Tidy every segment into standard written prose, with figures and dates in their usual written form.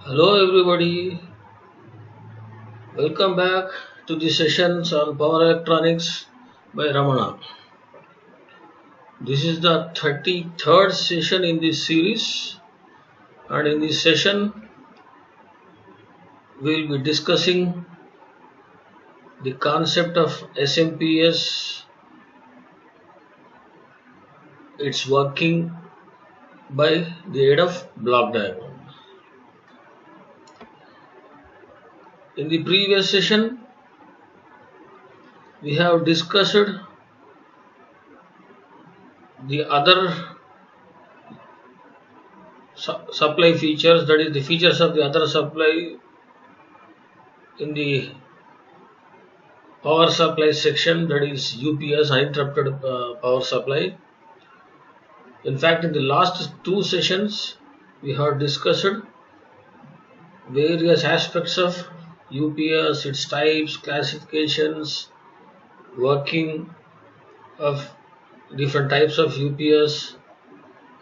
Hello everybody, welcome back to the sessions on power electronics by Ramana. This is the 33rd session in this series, and in this session we will be discussing the concept of SMPS, its working by the aid of block diagram. In the previous session we have discussed the other supply features, that is the features of the other supply in the power supply section, that is UPS, uninterrupted power supply. In fact, in the last two sessions we have discussed various aspects of UPS, its types, classifications, working of different types of UPS,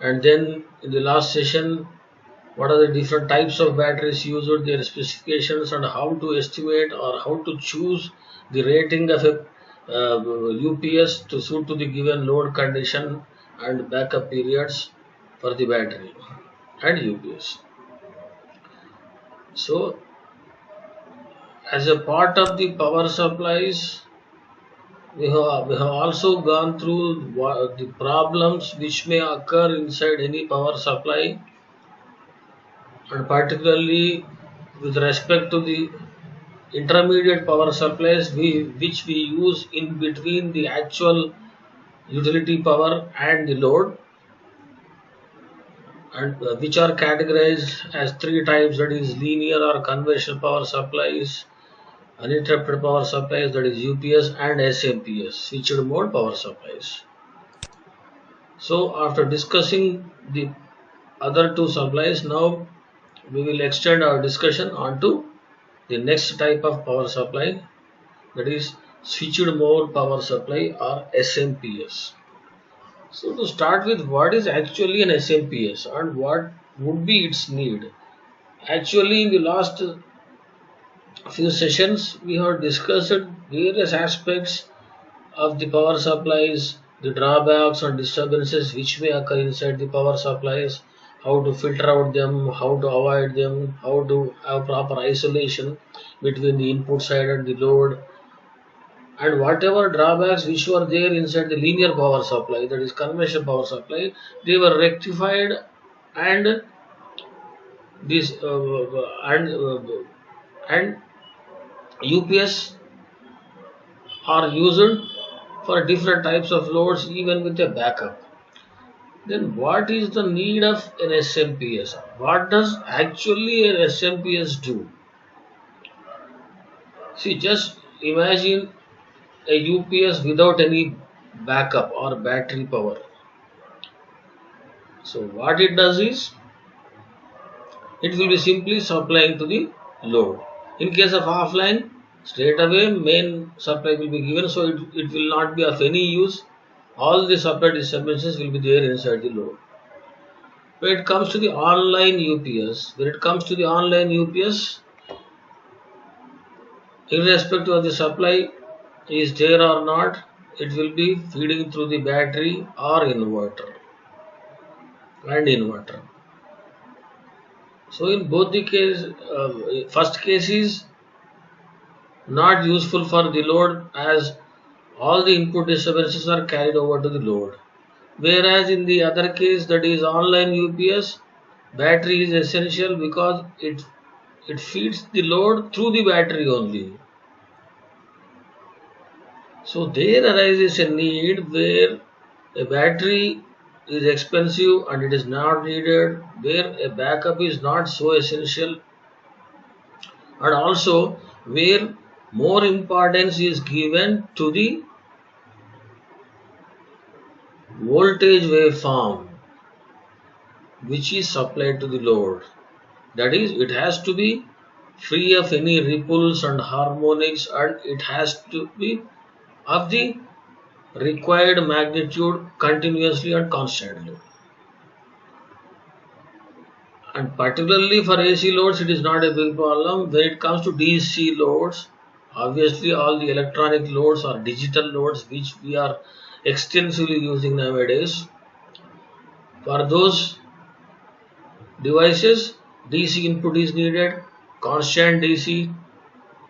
and then in the last session what are the different types of batteries used, their specifications, and how to estimate or how to choose the rating of a UPS to suit to the given load condition and backup periods for the battery and UPS. So, as a part of the power supplies, we have also gone through the problems which may occur inside any power supply, and particularly with respect to the intermediate power supplies which we use in between the actual utility power and the load, and which are categorized as three types, that is linear or conventional power supplies, uninterrupted power supplies, that is UPS, and SMPS, switched mode power supplies. So after discussing the other two supplies, now we will extend our discussion onto the next type of power supply, that is switched mode power supply or SMPS. So to start with, what is actually an SMPS and what would be its need? Actually, in the last few sessions we have discussed various aspects of the power supplies, the drawbacks and disturbances which may occur inside the power supplies, how to filter out them, how to avoid them, how to have proper isolation between the input side and the load, and whatever drawbacks which were there inside the linear power supply, that is conventional power supply, they were rectified, and this and UPS are used for different types of loads even with a backup. Then what is the need of an SMPS? What does actually an SMPS do? See, just imagine a UPS without any backup or battery power. So what it does is, it will be simply supplying to the load. In case of offline, straight away main supply will be given, so it will not be of any use. All the supply disturbances will be there inside the load. When it comes to the online UPS, irrespective of the supply is there or not, it will be feeding through the battery or inverter. So in both the case, first case is not useful for the load, as all the input disturbances are carried over to the load. Whereas in the other case, that is online UPS, battery is essential because it feeds the load through the battery only. So there arises a need where a battery is expensive and it is not needed, where a backup is not so essential, and also where more importance is given to the voltage waveform which is supplied to the load. That is, it has to be free of any ripples and harmonics, and it has to be of the required magnitude continuously and constantly. And particularly for AC loads, it is not a big problem. When it comes to DC loads, obviously all the electronic loads or digital loads which we are extensively using nowadays, for those devices, DC input is needed, constant DC,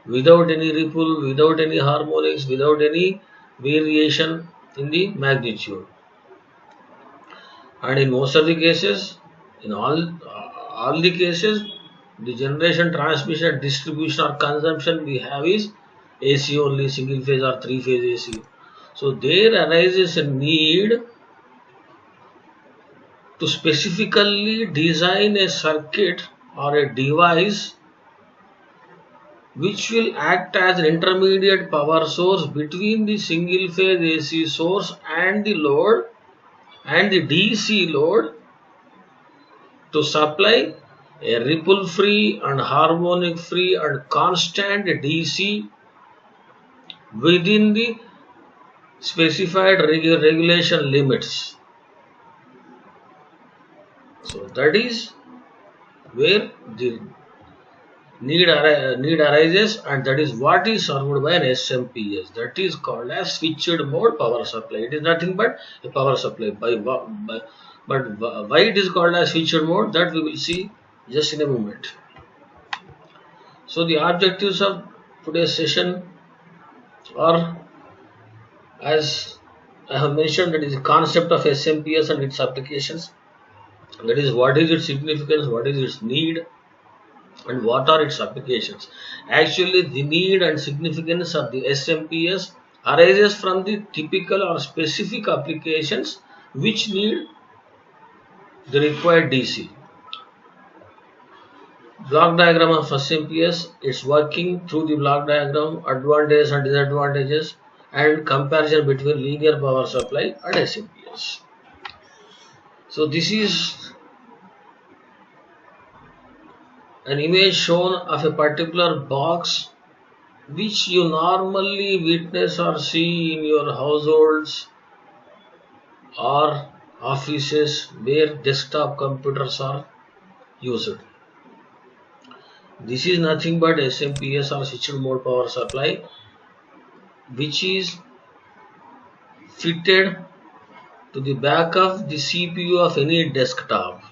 without any ripple, without any harmonics, without any variation in the magnitude. And in most of the cases, in all the cases, the generation, transmission, distribution or consumption we have is AC only, single phase or three phase AC. So there arises a need to specifically design a circuit or a device which will act as an intermediate power source between the single phase AC source and the load and the DC load to supply a ripple free and harmonic free and constant DC within the specified regulation limits. So that is where the need arises, and that is what is served by an SMPS. That is called as switched mode power supply. It is nothing but a power supply. But why it is called as switched mode, that we will see just in a moment. So the objectives of today's session are, as I have mentioned, that is the concept of SMPS and its applications. That is, what is its significance, what is its need, and what are its applications. Actually, the need and significance of the SMPS arises from the typical or specific applications which need the required DC. Block diagram of SMPS, it's working through the block diagram, advantages and disadvantages, and comparison between linear power supply and SMPS. So this is an image shown of a particular box which you normally witness or see in your households or offices where desktop computers are used. This is nothing but SMPS or switched mode power supply, which is fitted to the back of the CPU of any desktop.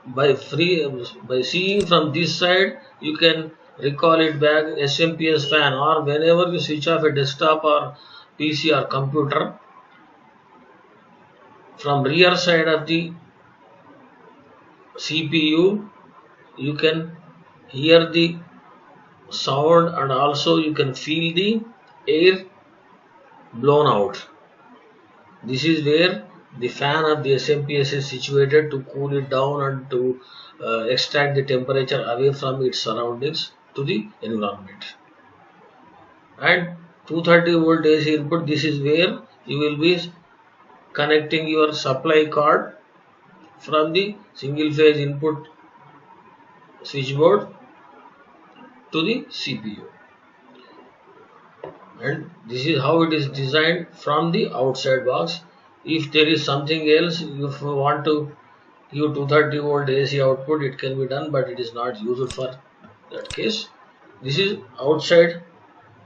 By seeing from this side, you can recall it back SMPS fan, or whenever you switch off a desktop or PC or computer, from rear side of the CPU you can hear the sound and also you can feel the air blown out. This is where the fan of the SMPS is situated to cool it down and to extract the temperature away from its surroundings to the environment. And 230 volt AC input, this is where you will be connecting your supply card from the single phase input switchboard to the CPU. And this is how it is designed from the outside box. If there is something else, if you want to give 230 volt AC output, it can be done, but it is not used for that case. This is outside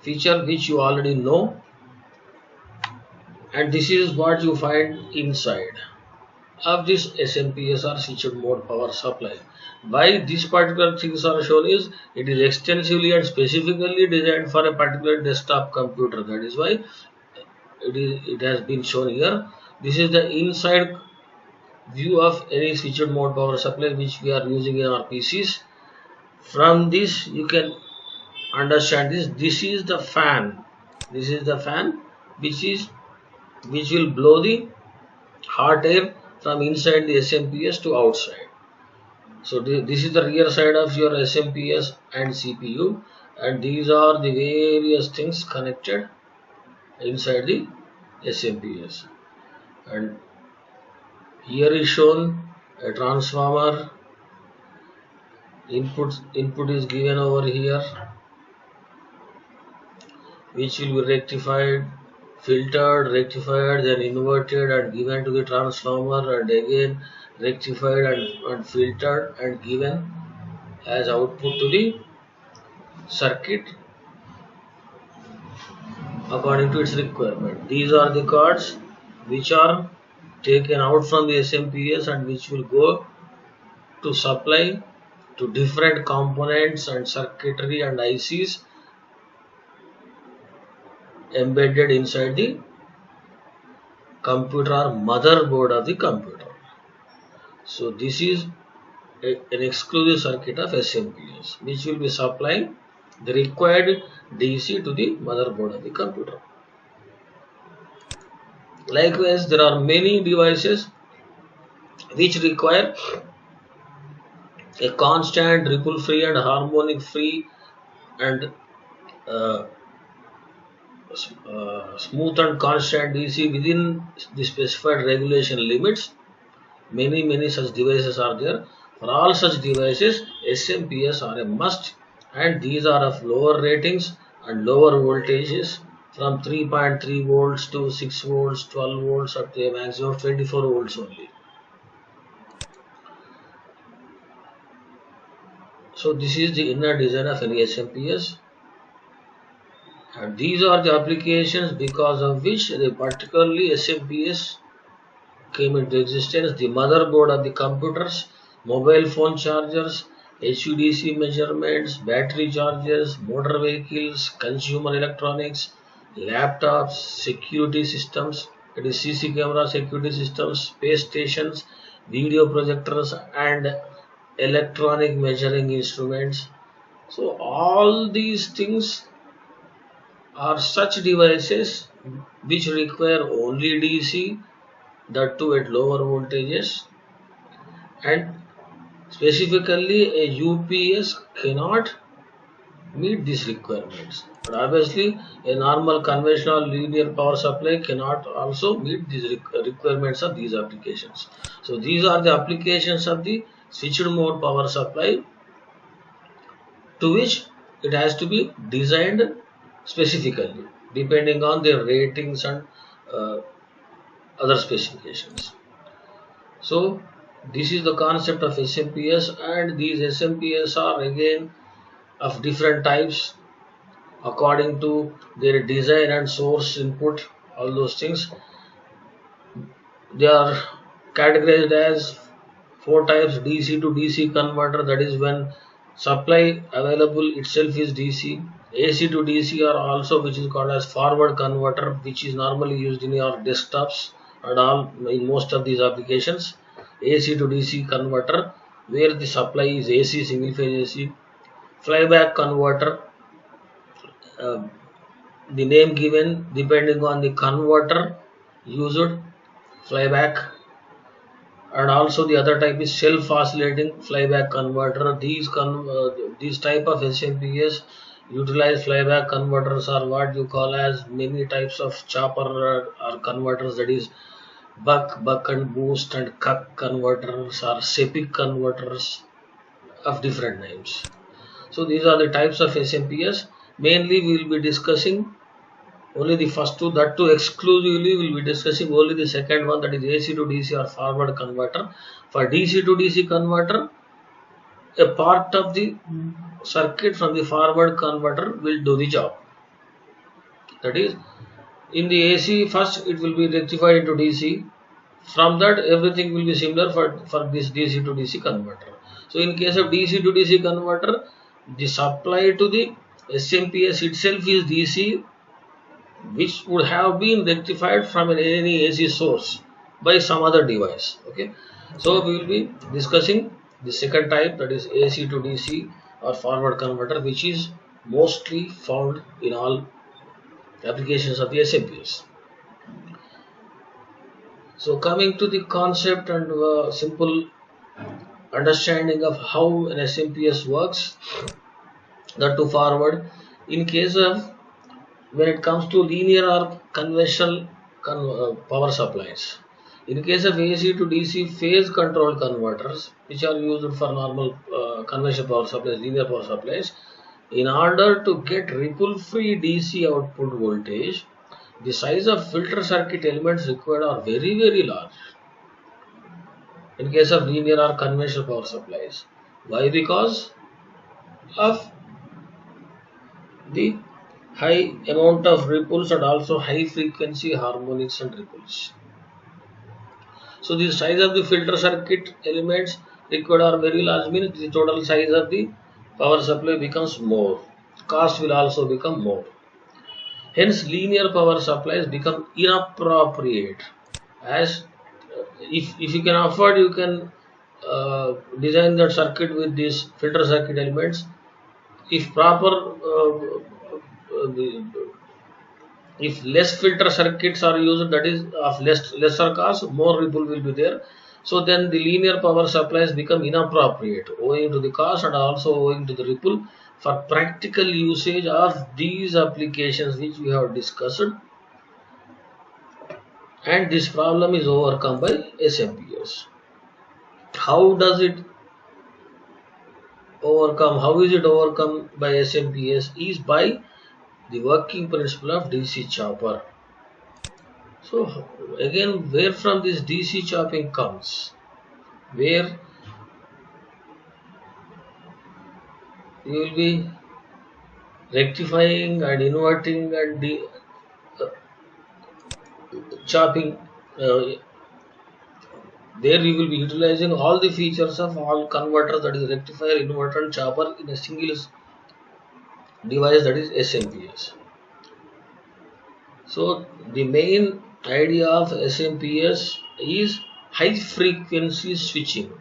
feature which you already know, and this is what you find inside of this SMPS or switched mode power supply. Why these particular things are shown is, it is extensively and specifically designed for a particular desktop computer. That is why it has been shown here. This is the inside view of any switched mode power supply which we are using in our PCs. From this you can understand this. This is the fan. This is the fan which will blow the hot air from inside the SMPS to outside. So this is the rear side of your SMPS and CPU, and these are the various things connected inside the SMPS. And here is shown a transformer. Input is given over here, which will be rectified, filtered, rectified, then inverted and given to the transformer, and again rectified and filtered and given as output to the circuit according to its requirement. These are the cards which are taken out from the SMPS and which will go to supply to different components and circuitry and ICs embedded inside the computer or motherboard of the computer. So this is an exclusive circuit of SMPS which will be supplying the required DC to the motherboard of the computer. Likewise, there are many devices which require a constant ripple free and harmonic free and smooth and constant DC within the specified regulation limits. Many such devices are there. For all such devices, SMPS are a must, and these are of lower ratings and lower voltages from 3.3 volts to 6 volts, 12 volts up to a maximum of 24 volts only. So this is the inner design of any SMPS, and these are the applications because of which particularly SMPS came into existence. The motherboard of the computers, mobile phone chargers, HVDC measurements, battery chargers, motor vehicles, consumer electronics, laptops, security systems, that is CC camera security systems, space stations, video projectors and electronic measuring instruments. So all these things are such devices which require only DC, that too at lower voltages, and specifically a UPS cannot meet these requirements. But obviously a normal conventional linear power supply cannot also meet these requirements of these applications. So these are the applications of the switched mode power supply, to which it has to be designed specifically depending on their ratings and other specifications. So this is the concept of SMPS, and these SMPS are again of different types according to their design and source input, all those things. They are categorized as 4 types: DC to DC converter, that is when supply available itself is DC. AC to DC are also, which is called as forward converter, which is normally used in your desktops and all in most of these applications. AC to DC converter where the supply is AC, single phase AC. Flyback converter, the name given depending on the converter used, flyback. And also the other type is self-oscillating flyback converter. These type of SMPS utilize flyback converters, or what you call as many types of chopper or converters, that is buck and boost and cuck converters or SEPIC converters of different names. So these are the types of SMPS. Mainly we will be discussing only the first two, that too exclusively we will be discussing only the second one, that is AC to DC or forward converter. For DC to DC converter, a part of the circuit from the forward converter will do the job. That is, in the AC first it will be rectified into DC. From that everything will be similar for this DC to DC converter. So in case of DC to DC converter, the supply to the SMPS itself is DC, which would have been rectified from any AC source by some other device. Okay, so we will be discussing the second type, that is AC to DC or forward converter, which is mostly found in all applications of the SMPS. So coming to the concept and simple understanding of how an SMPS works, that to forward, in case of when it comes to linear or conventional power supplies. In case of AC to DC phase control converters, which are used for normal conventional power supplies, linear power supplies, in order to get ripple free DC output voltage, the size of filter circuit elements required are very large. in case of linear or conventional power supplies. Why? Because of the high amount of ripples and also high frequency harmonics and ripples. So the size of the filter circuit elements required are very large, means the total size of the power supply becomes more. Cost will also become more. Hence linear power supplies become inappropriate, as if you can afford, you can design that circuit with these filter circuit elements. If proper if less filter circuits are used, that is of lesser cost, more ripple will be there. So then the linear power supplies become inappropriate owing to the cost and also owing to the ripple for practical usage of these applications which we have discussed. And this problem is overcome by SMPS. How does it overcome? How is it overcome by SMPS? Is by the working principle of DC chopper. So again, where from this DC chopping comes? Where you will be rectifying and inverting and chopping. There you will be utilizing all the features of all converters, that is rectifier, inverter and chopper, in a single device, that is SMPS. So the main idea of SMPS is high frequency switching.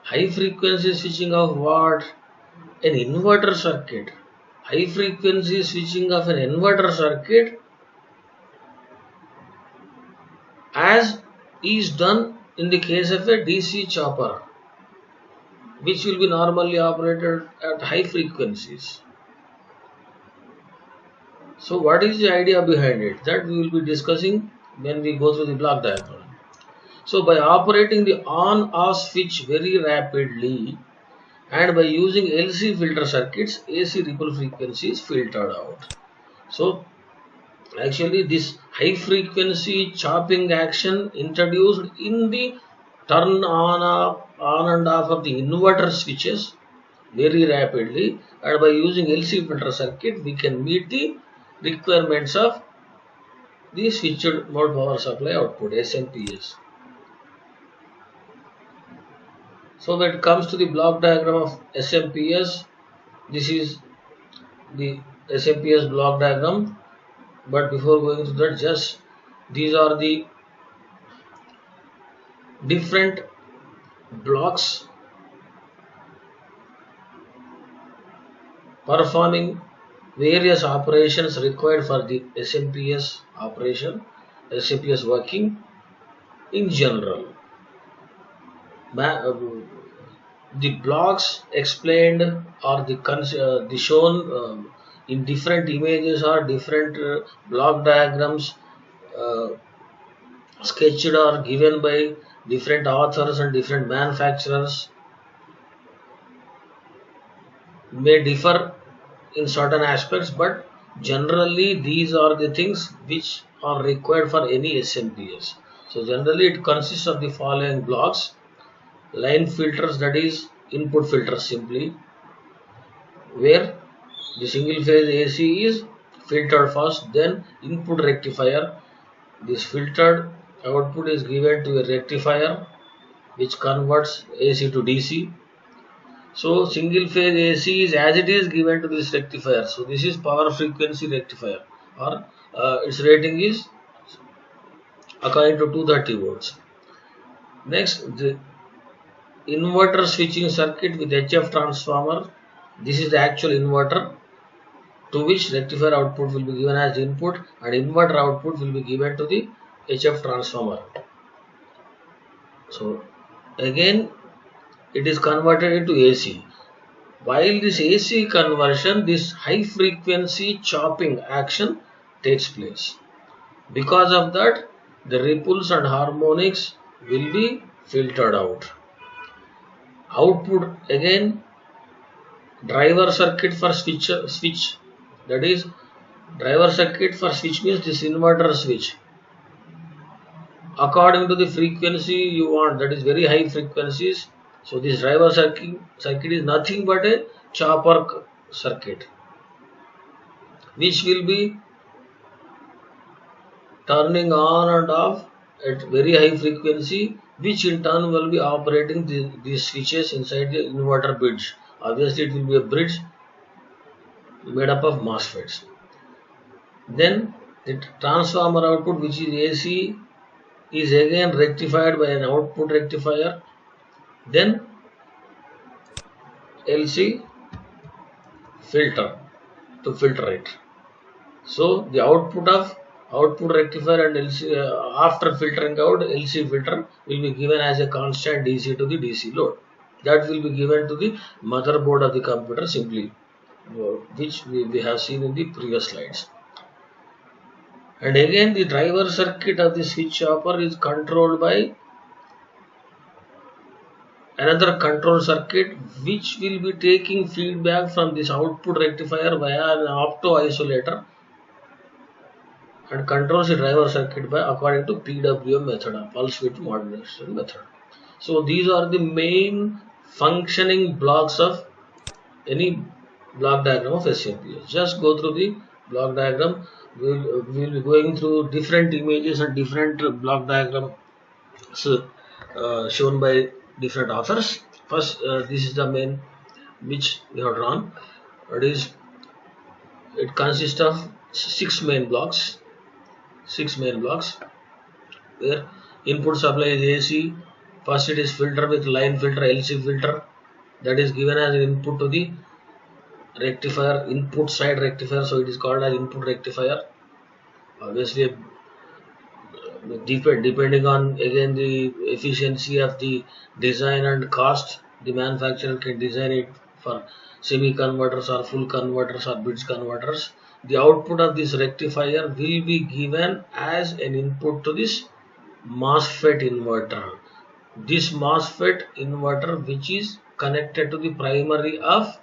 High frequency switching of what? An inverter circuit. High frequency switching of an inverter circuit as is done in the case of a DC chopper, which will be normally operated at high frequencies. So what is the idea behind it? That we will be discussing when we go through the block diagram. So by operating the on-off switch very rapidly and by using LC filter circuits, AC ripple frequency is filtered out. So actually this high frequency chopping action introduced in the turn on and off of the inverter switches very rapidly, and by using LC filter circuit we can meet the requirements of the switched mode power supply output, SMPS. So when it comes to the block diagram of SMPS, this is the SMPS block diagram. But before going to that, just these are the different blocks performing various operations required for the SMPS operation, SMPS working in general. The blocks explained or the shown in different images or different block diagrams sketched or given by different authors and different manufacturers may differ in certain aspects, but generally these are the things which are required for any SMPS. So generally it consists of the following blocks: line filters, that is input filters simply, where the single phase AC is filtered first, then input rectifier. This filtered output is given to a rectifier which converts AC to DC. So single phase AC is as it is given to this rectifier. So this is power frequency rectifier, or its rating is according to 230 volts. Next, the inverter switching circuit with HF transformer. This is the actual inverter to which rectifier output will be given as input and inverter output will be given to the HF transformer. So again it is converted into AC. While this AC conversion, this high frequency chopping action takes place. Because of that, the ripples and harmonics will be filtered out. Output, again, driver circuit for switch, that is driver circuit for switch means this inverter switch. according to the frequency you want, that is very high frequencies. So this driver circuit is nothing but a chopper circuit, which will be turning on and off at very high frequency, which in turn will be operating these switches inside the inverter bridge. Obviously it will be a bridge made up of MOSFETs. Then the transformer output, which is AC, is again rectified by an output rectifier, then LC filter to filter it. So the output of output rectifier and LC after filtering out, LC filter will be given as a constant DC to the DC load. That will be given to the motherboard of the computer simply, which we have seen in the previous slides. And again the driver circuit of the switch chopper is controlled by another control circuit, which will be taking feedback from this output rectifier via an opto isolator and controls the driver circuit by according to PWM method, pulse width modulation method. So these are the main functioning blocks of any block diagram of SMPS. Just go through the block diagram. We'll be going through different images and different block diagram shown by different authors. First, this is the main which we have drawn. It consists of six main blocks, where input supply is AC. First it is filter with line filter, LC filter, that is given as an input to the rectifier, input side rectifier, so it is called as input rectifier. Obviously depending on again the efficiency of the design and cost, the manufacturer can design it for semi converters or full converters or bridge converters. The output of this rectifier will be given as an input to this MOSFET inverter. This MOSFET inverter, which is connected to the primary of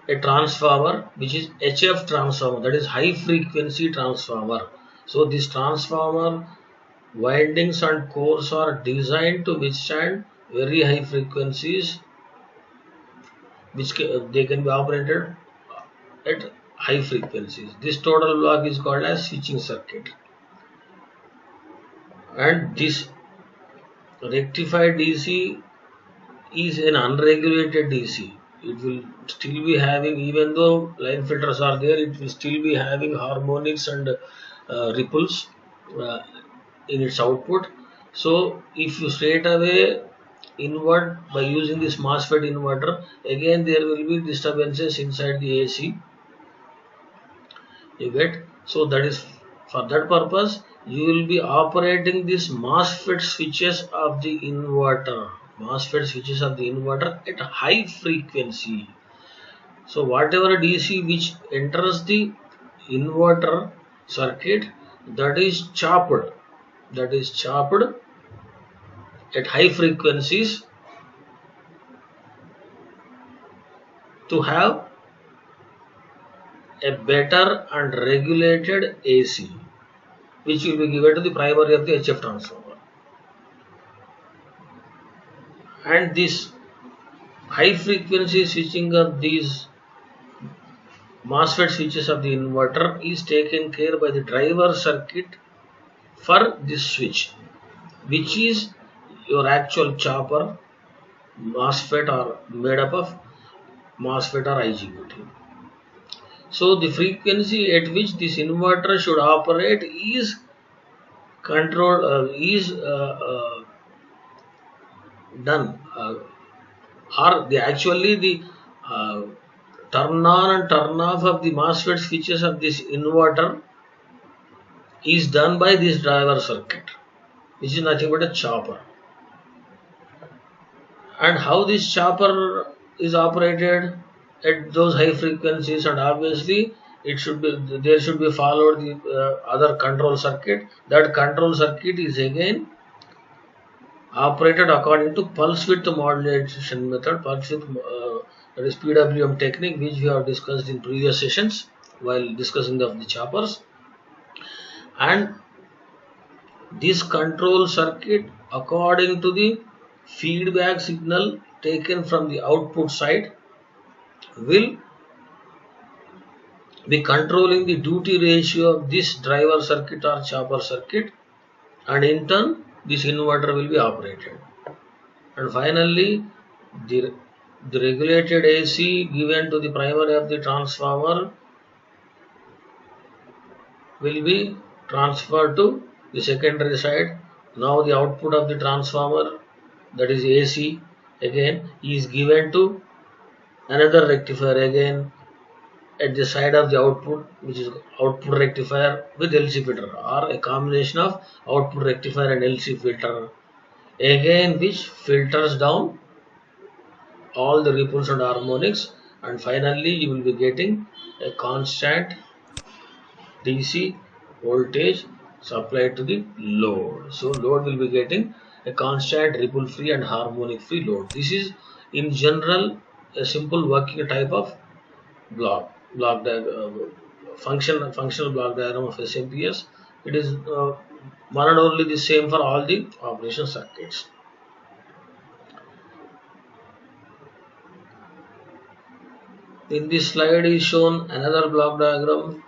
a transformer, which is HF transformer, that is high frequency transformer. So this transformer windings and cores are designed to withstand very high frequencies, which they can be operated at high frequencies. This total block is called as switching circuit, and this rectified DC is an unregulated DC. It will still be having, even though line filters are there, it will still be having harmonics and ripples in its output. So if you straight away invert by using this MOSFET inverter, again there will be disturbances inside the AC, you get. So that is for that purpose you will be operating this MOSFET switches of the inverter, at high frequency. So whatever DC which enters the inverter circuit, that is chopped at high frequencies to have a better and regulated AC, which will be given to the primary of the HF transformer. And this high frequency switching of these MOSFET switches of the inverter is taken care by the driver circuit for this switch, which is your actual chopper MOSFET or made up of MOSFET or IGBT. So the frequency at which this inverter should operate is controlled, done, or actually the turn on and turn off of the MOSFET switches of this inverter is done by this driver circuit, which is nothing but a chopper. And how this chopper is operated at those high frequencies, and obviously there should be followed the other control circuit. That control circuit is again operated according to pulse width modulation method, that is PWM technique, which we have discussed in previous sessions while discussing the choppers. And This control circuit, according to the feedback signal taken from the output side, will be controlling the duty ratio of this driver circuit or chopper circuit, and in turn this inverter will be operated. And finally, the regulated AC given to the primary of the transformer will be transferred to the secondary side. Now the output of the transformer, that is AC, again is given to another rectifier again at the side of the output, which is output rectifier with LC filter, or a combination of output rectifier and LC filter, again which filters down all the ripples and harmonics, and finally you will be getting a constant DC voltage supplied to the load. So load will be getting a constant ripple free and harmonic free load. This is in general a simple working type of functional block diagram of SMPS. It is one and only the same for all the operation circuits. In this slide is shown another block diagram.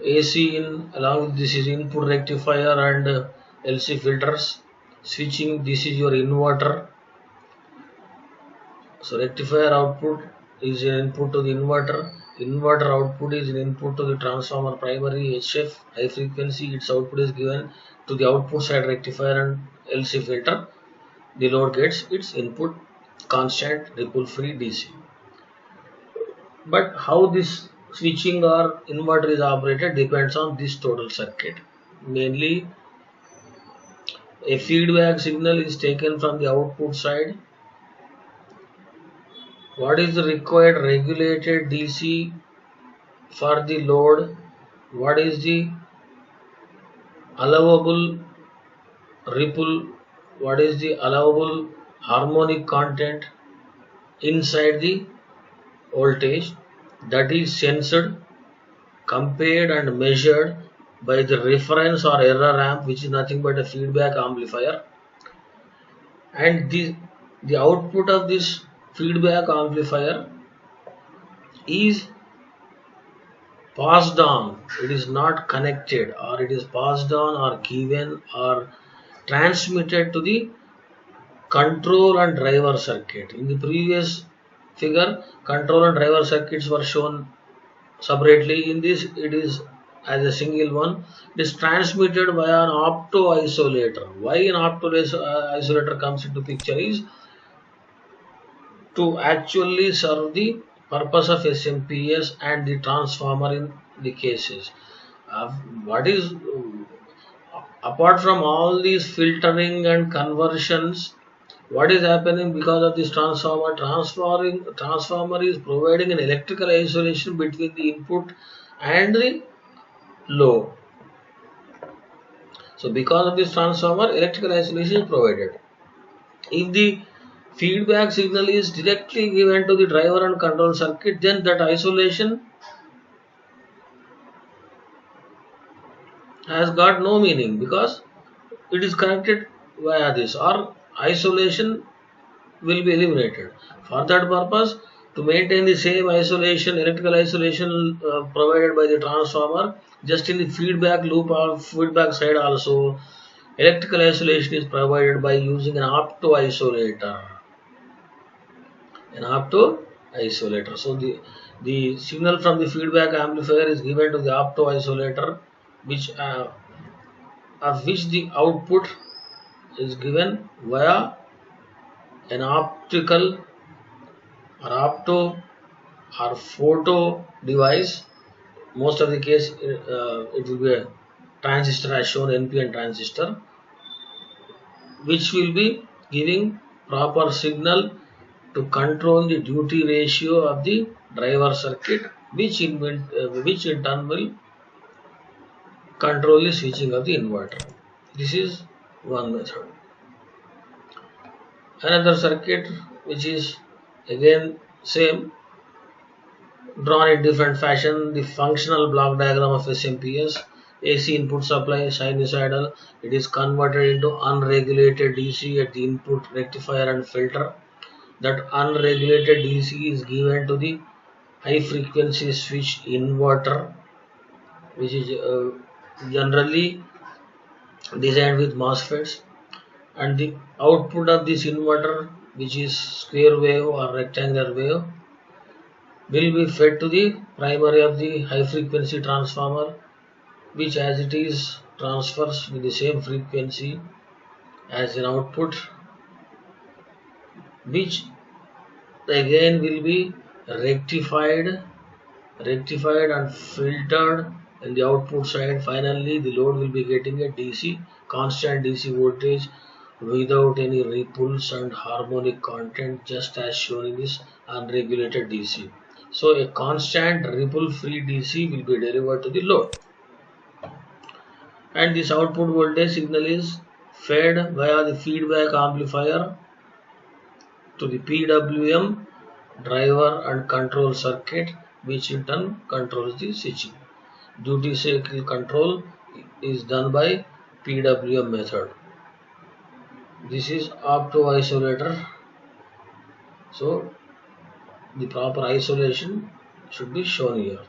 AC in, along with this is input rectifier and LC filters. Switching, this is your inverter. So rectifier output is an input to the inverter. Inverter output is an input to the transformer primary HF high frequency. Its output is given to the output side rectifier and LC filter. The load gets its input constant ripple free DC. But how this switching or inverter is operated depends on this total circuit. Mainly, a feedback signal is taken from the output side. What is the required regulated DC for the load? What is the allowable ripple? What is the allowable harmonic content inside the voltage? That is sensed, compared and measured by the reference or error amp, which is nothing but a feedback amplifier. And the output of this feedback amplifier is passed on. It is not connected, or it is passed on or given or transmitted to the control and driver circuit. In the previous figure, control and driver circuits were shown separately. In this, it is as a single one. It is transmitted via an opto isolator. Why an opto isolator comes into picture is to actually serve the purpose of SMPS and the transformer in the cases. Apart from all these filtering and conversions, what is happening because of this transformer? Transformer is providing an electrical isolation between the input and the load. So because of this transformer, electrical isolation is provided. If the feedback signal is directly given to the driver and control circuit, then that isolation has got no meaning, because it is connected via this, or isolation will be eliminated. For that purpose, to maintain the same isolation, electrical isolation provided by the transformer, just in the feedback loop or feedback side also, electrical isolation is provided by using an opto isolator. So the signal from the feedback amplifier is given to the opto isolator, which of which the output is given via an optical or opto or photo device. Most of the case it will be a transistor, as shown, NPN transistor, which will be giving proper signal to control the duty ratio of the driver circuit, which in turn will control the switching of the inverter. This is one method. Another circuit, which is again same, drawn in different fashion, the functional block diagram of SMPS. AC input supply sinusoidal, it is converted into unregulated DC at the input rectifier and filter. That unregulated DC is given to the high frequency switch inverter, which is generally designed with MOSFETs, and the output of this inverter, which is square wave or rectangular wave, will be fed to the primary of the high frequency transformer, which as it is transfers with the same frequency as an output, which again will be rectified and filtered in the output side. Finally, the load will be getting a DC, constant DC voltage without any ripples and harmonic content, just as shown in this unregulated DC. So a constant ripple free DC will be delivered to the load, and this output voltage signal is fed via the feedback amplifier to the PWM driver and control circuit, which in turn controls the switching. Duty cycle control is done by PWM method. This is opto isolator, so the proper isolation should be shown here.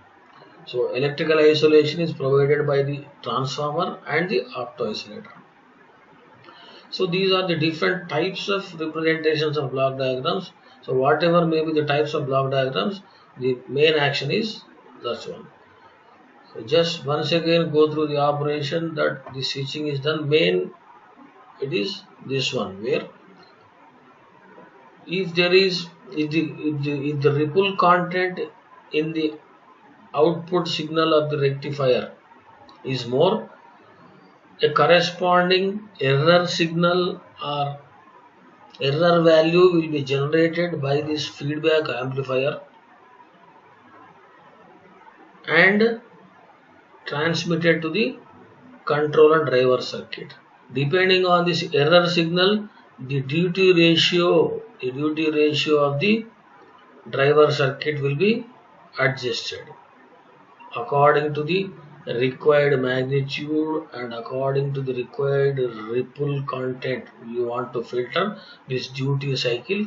So electrical isolation is provided by the transformer and the opto isolator. So these are the different types of representations of block diagrams. So whatever may be the types of block diagrams, the main action is that one. So just once again go through the operation that the switching is done. Main, it is this one, where if there is if the ripple content in the output signal of the rectifier is more, a corresponding error signal or error value will be generated by this feedback amplifier and transmitted to the control and driver circuit. Depending on this error signal, the duty ratio of the driver circuit will be adjusted according to the required magnitude and according to the required ripple content you want to filter. This duty cycle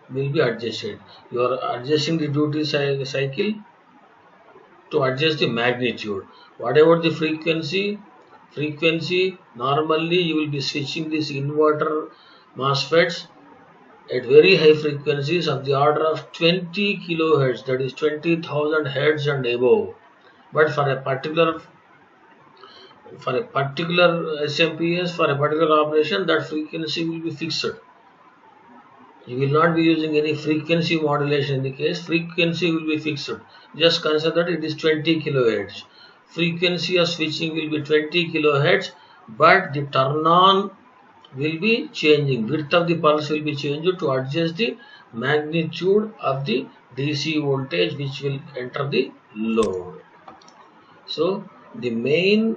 will be adjusted. You are adjusting the duty cycle to adjust the magnitude. Whatever the frequency, normally you will be switching this inverter MOSFETs at very high frequencies of the order of 20 kilohertz, that is 20,000 hertz and above. But for a particular SMPS, for a particular operation, that frequency will be fixed. You will not be using any frequency modulation in the case. Frequency will be fixed. Just consider that it is 20 kilohertz. Frequency of switching will be 20 kilohertz, but the turn on will be changing. Width of the pulse will be changed to adjust the magnitude of the DC voltage which will enter the load. So the main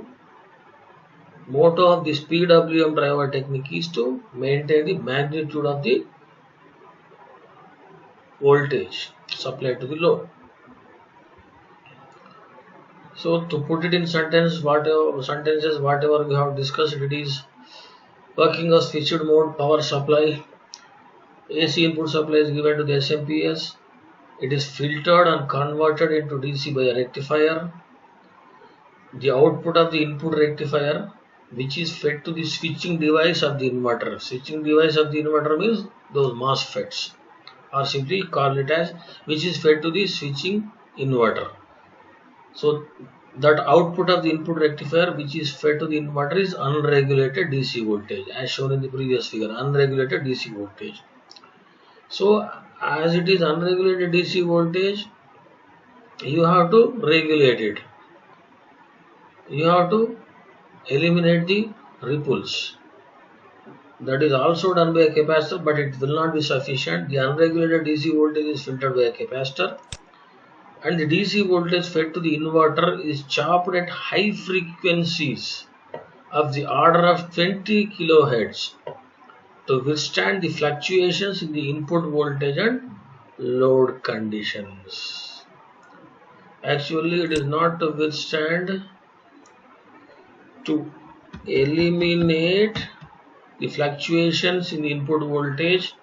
motto of this PWM driver technique is to maintain the magnitude of the voltage supplied to the load. So to put it in sentences, whatever we have discussed, it is working of switched mode power supply. AC input supply is given to the SMPS. It is filtered and converted into DC by a rectifier. The output of the input rectifier, which is fed to the switching device of the inverter. Switching device of the inverter means those MOSFETs, or simply call it as, which is fed to the switching inverter. So that output of the input rectifier which is fed to the inverter is unregulated DC voltage, as shown in the previous figure, unregulated DC voltage. So as it is unregulated DC voltage, you have to regulate it. You have to eliminate the ripples. That is also done by a capacitor, but it will not be sufficient. The unregulated DC voltage is filtered by a capacitor, and the DC voltage fed to the inverter is chopped at high frequencies of the order of 20 kilohertz to withstand the fluctuations in the input voltage and load conditions. Actually, it is not to withstand to eliminate the fluctuations in the input voltage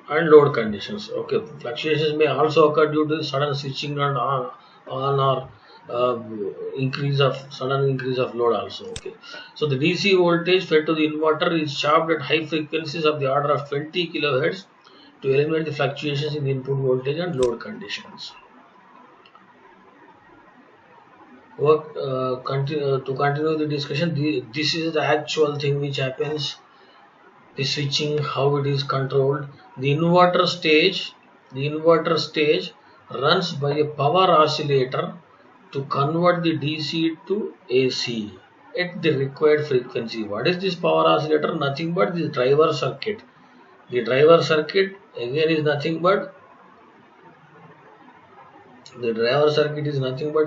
and load conditions. Okay, fluctuations may also occur due to sudden switching and on or sudden increase of load also. Okay, so the DC voltage fed to the inverter is chopped at high frequencies of the order of 20 kHz to eliminate the fluctuations in the input voltage and load conditions. To continue the discussion, this is the actual thing which happens. The switching, how it is controlled. The inverter stage runs by a power oscillator to convert the DC to AC at the required frequency. What is this power oscillator? Nothing but the driver circuit. The driver circuit again is nothing but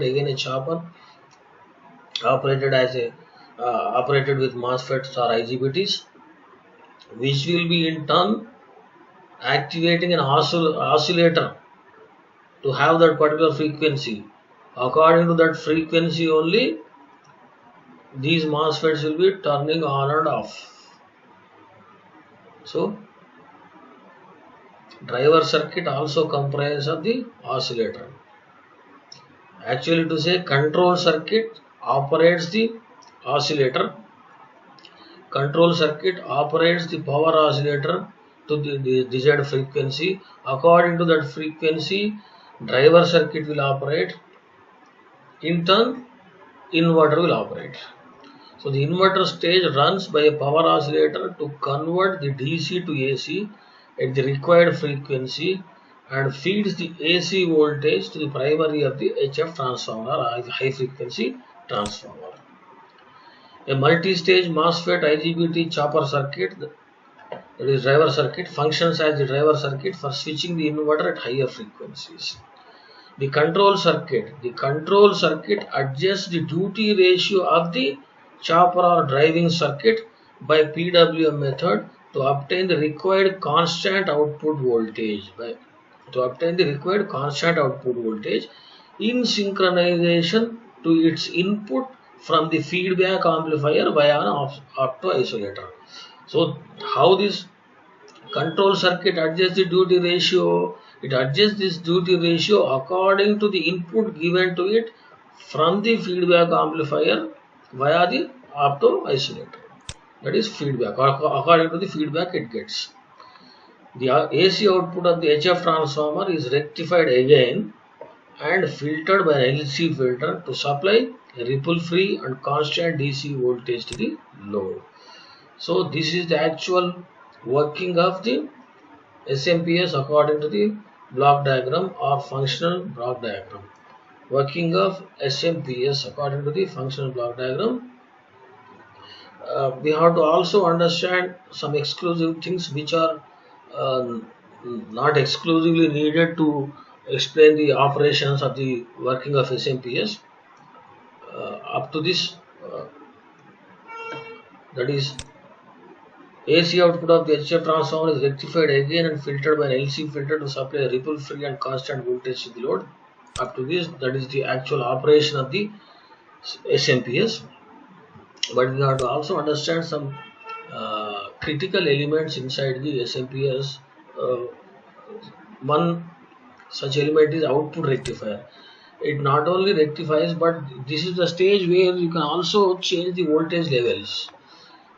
again a chopper operated with MOSFETs or IGBTs, which will be in turn activating an oscillator to have that particular frequency. According to that frequency only, these MOSFETs will be turning on and off. So, driver circuit also comprises of the oscillator. Actually, to say control circuit operates the oscillator. Control circuit operates the power oscillator to the desired frequency. According to that frequency, driver circuit will operate. In turn, inverter will operate. So the inverter stage runs by a power oscillator to convert the DC to AC at the required frequency and feeds the AC voltage to the primary of the HF transformer or high frequency transformer. A multi-stage MOSFET IGBT chopper circuit, that is driver circuit, functions as the driver circuit for switching the inverter at higher frequencies. The control circuit adjusts the duty ratio of the chopper or driving circuit by PWM method to obtain the required constant output voltage. In synchronization to its input from the feedback amplifier via an opto isolator. So how this control circuit adjusts the duty ratio? It adjusts this duty ratio according to the input given to it from the feedback amplifier via the opto isolator. That is feedback, according to the feedback it gets. The AC output of the HF transformer is rectified again and filtered by an LC filter to supply a ripple-free and constant DC voltage to the load. So this is the actual working of the SMPS according to the block diagram or functional block diagram. Working of SMPS according to the functional block diagram. We have to also understand some exclusive things which are not exclusively needed to explain the operations of the working of SMPS. Up to this, that is AC output of the HF transformer is rectified again and filtered by an LC filter to supply a ripple free and constant voltage to the load. Up to this, that is the actual operation of the SMPS. But we have to also understand some critical elements inside the SMPS. One such element is output rectifier. It not only rectifies, but this is the stage where you can also change the voltage levels.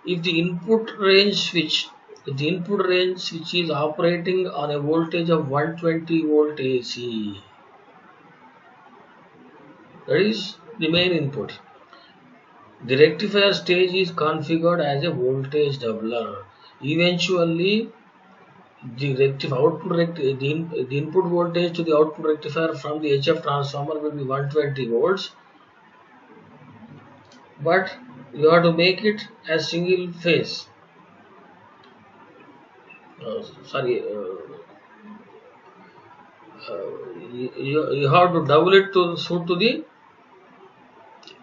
If the input range switch is operating on a voltage of 120 volt AC, that is the main input. The rectifier stage is configured as a voltage doubler. Eventually, the input voltage to the output rectifier from the HF transformer will be 120 volts, but you have to make it as single phase. You have to double it to suit to the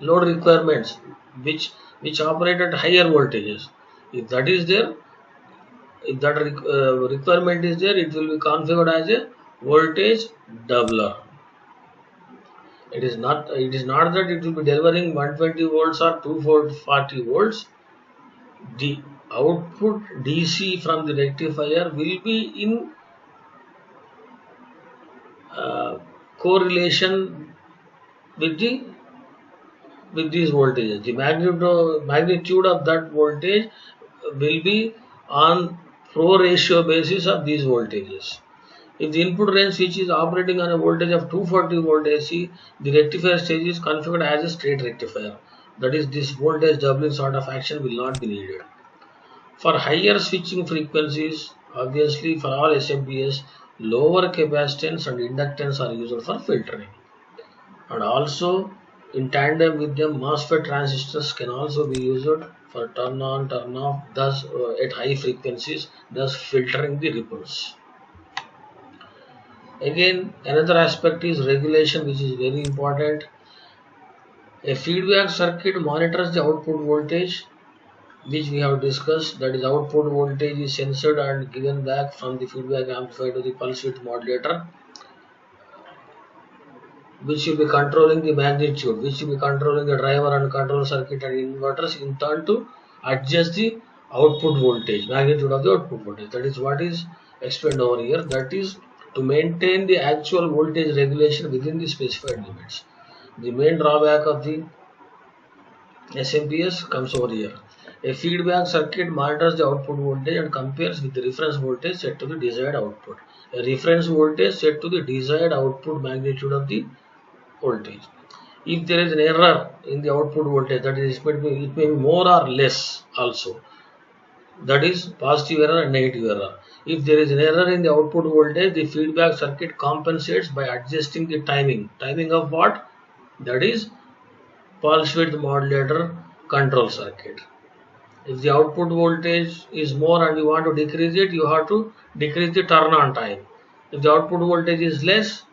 load requirements which operate at higher voltages. If that is there, if that requirement is there, it will be configured as a voltage doubler. It is not that it will be delivering 120 volts or 240 volts. The output DC from the rectifier will be in correlation with these voltages. The magnitude of that voltage will be on pro ratio basis of these voltages. If the input range switch is operating on a voltage of 240 volt AC, the rectifier stage is configured as a straight rectifier. That is, this voltage doubling sort of action will not be needed. For higher switching frequencies, obviously for all SMPS, lower capacitance and inductance are used for filtering. And also, in tandem with them, MOSFET transistors can also be used for turn on, turn off, thus at high frequencies, thus filtering the ripples. Again, another aspect is regulation, which is very important. A feedback circuit monitors the output voltage, which we have discussed. That is, output voltage is censored and given back from the feedback amplifier to the pulse width modulator, which will be controlling the magnitude, which will be controlling the driver and control circuit and inverters in turn to adjust the output voltage, magnitude of the output voltage. That is what is explained over here. That is to maintain the actual voltage regulation within the specified limits. The main drawback of the SMPS comes over here. A feedback circuit monitors the output voltage and compares with the reference voltage set to the desired output. A reference voltage set to the desired output magnitude of the voltage. If there is an error in the output voltage, that is, it may be more or less also. That is positive error and negative error. If there is an error in the output voltage, the feedback circuit compensates by adjusting the timing. Timing of what? That is pulse width modulator control circuit. If the output voltage is more and you want to decrease it, you have to decrease the turn on time. If the output voltage is less,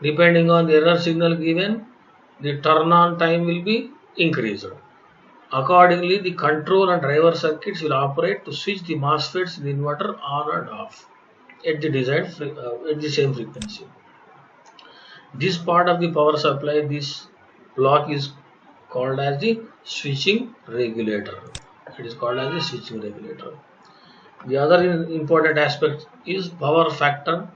depending on the error signal given, the turn on time will be increased. Accordingly, the control and driver circuits will operate to switch the MOSFETs in the inverter on and off at the desired at the same frequency. This part of the power supply, this block is called as the switching regulator. It is called as the switching regulator. The other important aspect is power factor.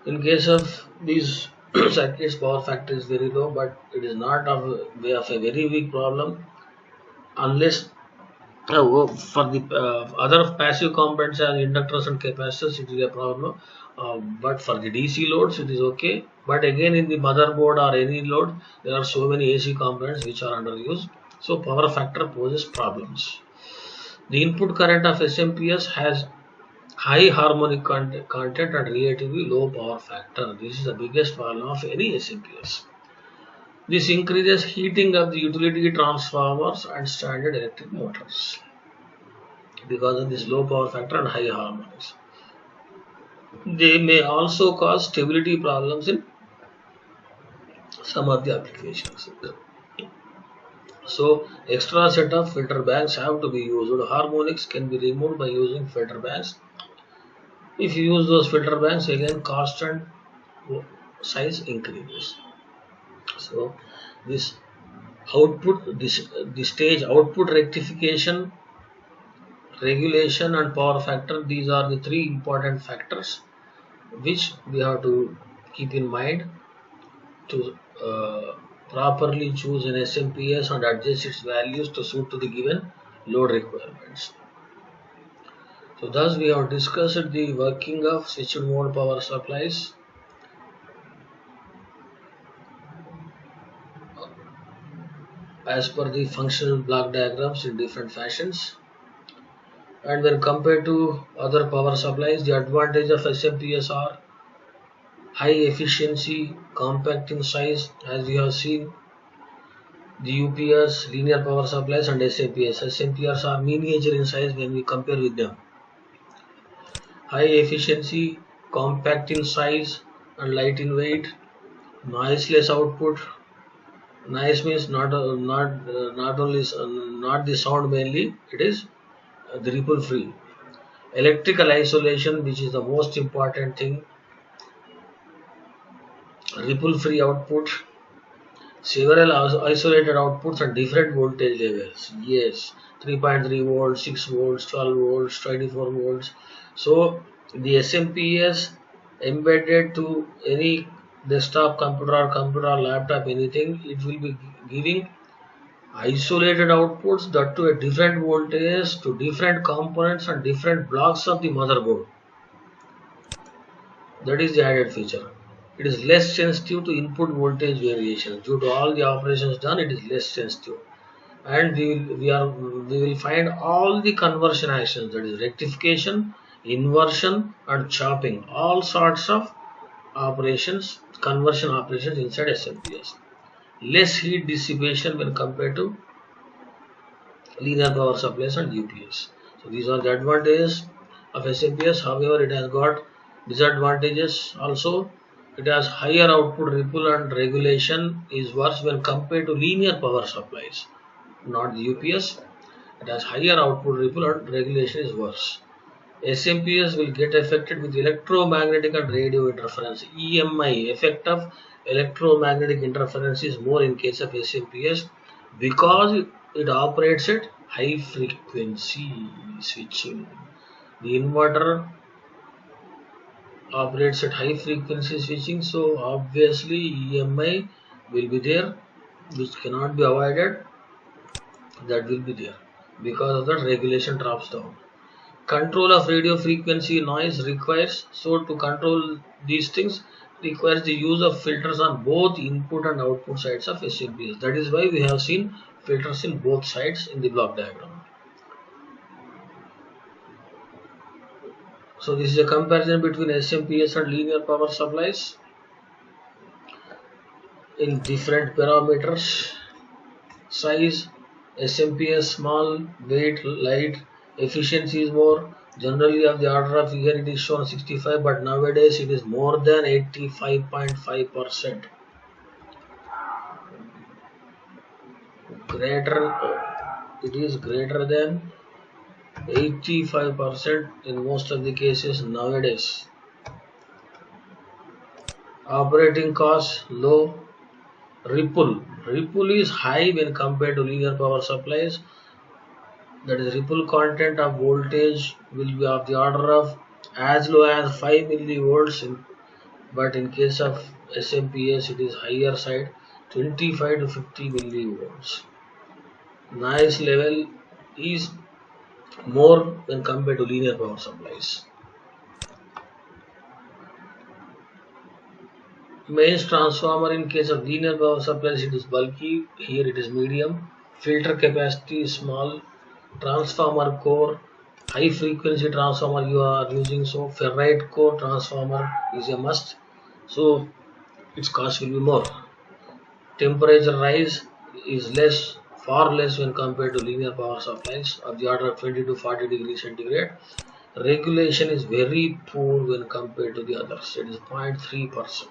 In case of these circuits, power factor is very low, but it is not of a very big problem unless for the other passive components as inductors and capacitors it is a problem, but for the DC loads it is okay. But again, in the motherboard or any load, there are so many AC components which are under use, so power factor poses problems. The input current of SMPS has high harmonic content and relatively low power factor. This is the biggest problem of any SMPS. This increases heating of the utility transformers and standard electric motors because of this low power factor and high harmonics. They may also cause stability problems in some of the applications. So, extra set of filter banks have to be used. Harmonics can be removed by using filter banks. If you use those filter banks, again cost and size increases. So this output, the stage output rectification, regulation and power factor, these are the three important factors which we have to keep in mind to properly choose an SMPS and adjust its values to suit to the given load requirements. So thus we have discussed the working of switched mode power supplies. As per the functional block diagrams in different fashions, and when compared to other power supplies, the advantage of SMPS are high efficiency, compact in size, as we have seen the UPS, linear power supplies and SMPS. SMPS are miniature in size when we compare with them. High efficiency, compact in size and light in weight, noiseless output. Noise means not only not the sound mainly, it is the ripple free. Electrical isolation, which is the most important thing. Ripple free output. Several isolated outputs at different voltage levels. Yes, 3.3 volts, 6 volts, 12 volts, 24 volts. So the SMPS embedded to any desktop computer or laptop, anything, it will be giving isolated outputs that to a different voltage to different components and different blocks of the motherboard. That is the added feature. It is less sensitive to input voltage variation. Due to all the operations done, it is less sensitive. And we will find all the conversion actions, that is rectification, inversion and chopping, all sorts of operations, conversion operations inside SMPS. Less heat dissipation when compared to linear power supplies and UPS. So these are the advantages of SMPS. However, it has got disadvantages also. It has higher output ripple and regulation is worse when compared to linear power supplies, not the UPS. It has higher output ripple and regulation is worse. SMPS will get affected with electromagnetic and radio interference. EMI, effect of electromagnetic interference, is more in case of SMPS because it operates at high frequency switching. The inverter operates at high frequency switching, so obviously EMI will be there, which cannot be avoided. That will be there. Because of that, regulation drops down. Control of radio frequency noise requires, so to control these things requires the use of filters on both input and output sides of SMPS. That is why we have seen filters in both sides in the block diagram. So this is a comparison between SMPS and linear power supplies in different parameters. Size, SMPS small, weight light, efficiency is more, generally of the order of, here it is shown 65, but nowadays it is more than 85.5%. It is greater than 85% in most of the cases nowadays. Operating cost low. Ripple is high when compared to linear power supplies. That is, ripple content of voltage will be of the order of as low as 5 millivolts, but in case of SMPS it is higher side, 25 to 50 millivolts. Noise level is more when compared to linear power supplies. Mains transformer, in case of linear power supplies it is bulky, here it is medium. Filter capacity is small. Transformer core, high frequency transformer you are using, so ferrite core transformer is a must, so its cost will be more. Temperature rise is less, far less when compared to linear power supplies, of the order of 20 to 40 degrees centigrade. Regulation is very poor when compared to the others, it is 0.3%.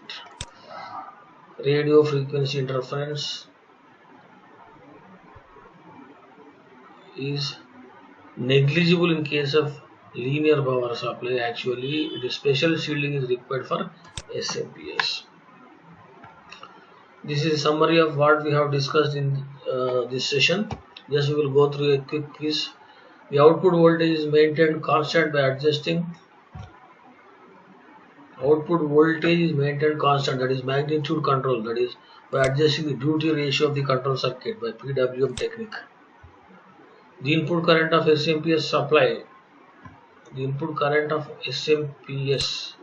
Radio frequency interference is negligible in case of linear power supply. Actually, it is special shielding is required for SMPS. This is a summary of what we have discussed in this session. Just we will go through a quick quiz. The output voltage is maintained constant by adjusting. Output voltage is maintained constant, that is magnitude control, that is by adjusting the duty ratio of the control circuit by PWM technique. The input current of SMPS supply. The input current of SMPS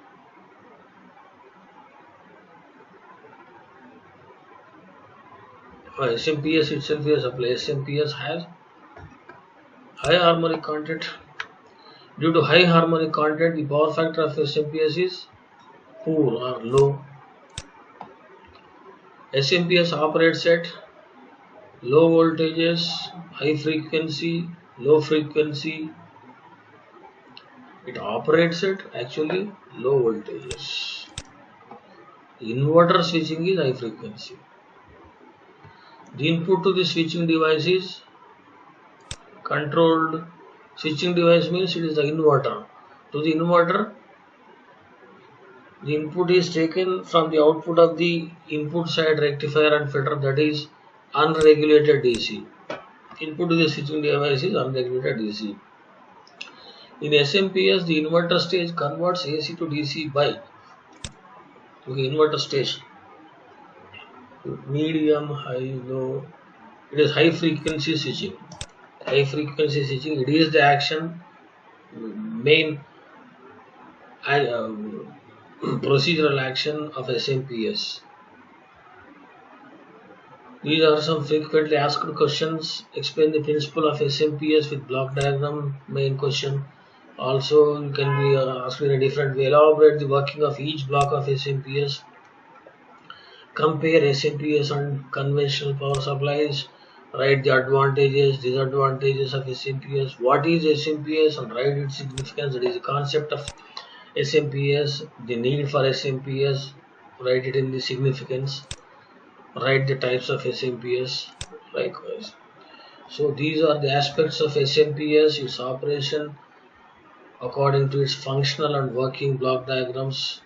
SMPS itself is a supply. SMPS has high harmonic content. Due to high harmonic content, the power factor of SMPS is poor or low. SMPS operates at low voltages, high frequency, low frequency. It operates at actually low voltages. Inverter switching is high frequency. The input to the switching device is controlled Switching device means it is the inverter. To the inverter, the input is taken from the output of the input side rectifier and filter, that is unregulated DC. Input to the switching device is unregulated DC. In SMPS, the inverter stage converts AC to DC by inverter stage, medium, high, low. It is high frequency switching. High frequency switching, it is the action main procedural action of SMPS. These are some frequently asked questions. Explain the principle of SMPS with block diagram, main question. Also, you can be asked in a different way. Elaborate the working of each block of SMPS. Compare SMPS and conventional power supplies. Write the advantages, disadvantages of SMPS. What is SMPS and write its significance. That is the concept of SMPS, the need for SMPS. Write it in the significance. Write the types of SMPS likewise. So these are the aspects of SMPS, its operation according to its functional and working block diagrams,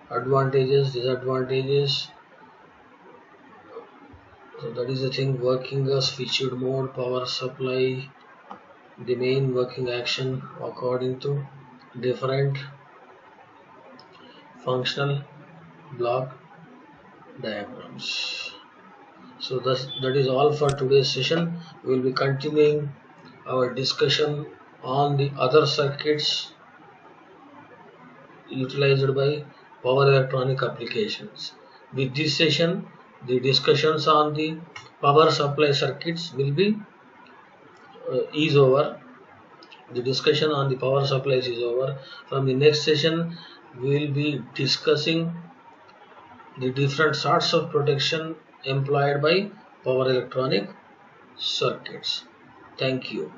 advantages, disadvantages. So that is the thing, working as switched mode, power supply, the main working action according to different functional block diagrams. So that is all for today's session. We will be continuing our discussion on the other circuits utilized by power electronic applications. With this session, the discussions on the power supply circuits will be is over. The discussion on the power supplies is over. From the next session, we will be discussing the different sorts of protection employed by power electronic circuits. Thank you.